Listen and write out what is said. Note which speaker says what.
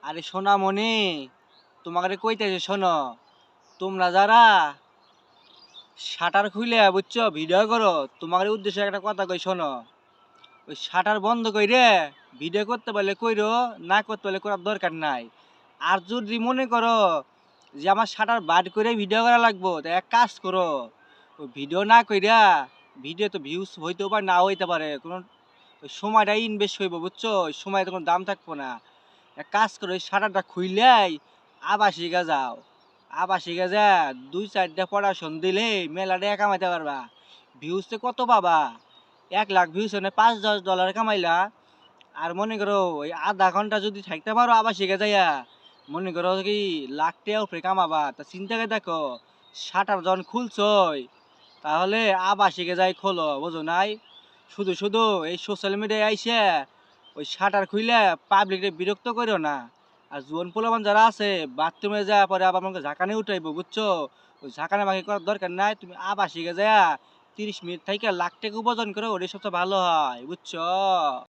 Speaker 1: আরে সোনামণি, তোমাকে কইতেছে শোনো। তোমরা যারা শাটার খুলে বুঝছো ভিডিও করো, তোমাদের উদ্দেশ্যে একটা কথা কই শোনো। ওই শাটার বন্ধ কইরে ভিডিও করতে পারলে কইরো, না করতে পারলে করার দরকার নাই। আর যদি মনে করো যে আমার শাটার বার করে ভিডিও করা লাগবো, তা এক কাজ করো, ওই ভিডিও না কইরা, ভিডিও তো ভিউজ হইতেও পারে না হইতে পারে, কোনো ওই সময়টা ইনভেস্ট হইব বুঝছো, ওই সময় তো কোনো দাম থাকবো না। এক কাজ করো, ওই শাটারটা খুললেই আবাসিকা যাও। আবাসিকা যা দুই চারটা পড়াশোন দিলেই মেলা টাকা কামাইতে পারবা। ভিউজতে কত পাবা? 1 লাখ ভিউজ মানে $5-10 কামাইলা। আর মনে করো ওই আধা ঘন্টা যদি থাকতে পারো আবাসিকা যাইয়া, মনে করো কি লাখ টাকা উপরে কামাবা। তা চিন্তা করে দেখো, শাটার যখন খুলছই, তাহলে আবাসিকে যাই খোলো, বুঝো নাই? শুধু শুধু এই সোশ্যাল মিডিয়ায় আইসে ওই শাটার খুইলে পাবলিকরে বিরক্ত করো না। আর জোয়ান পোলাপান যারা আছে বাথরুমে যা পরে আবার আমাকে ঝাঁকানি উঠাইবো বুঝছো। ওই ঝাঁকানি মাকি করার দরকার নাই, তুমি আবাসিকে যা 30 মিনিট থেকে লাখ টাকা উপার্জন করো, ওটাই সবচেয়ে ভালো হয় বুঝছো।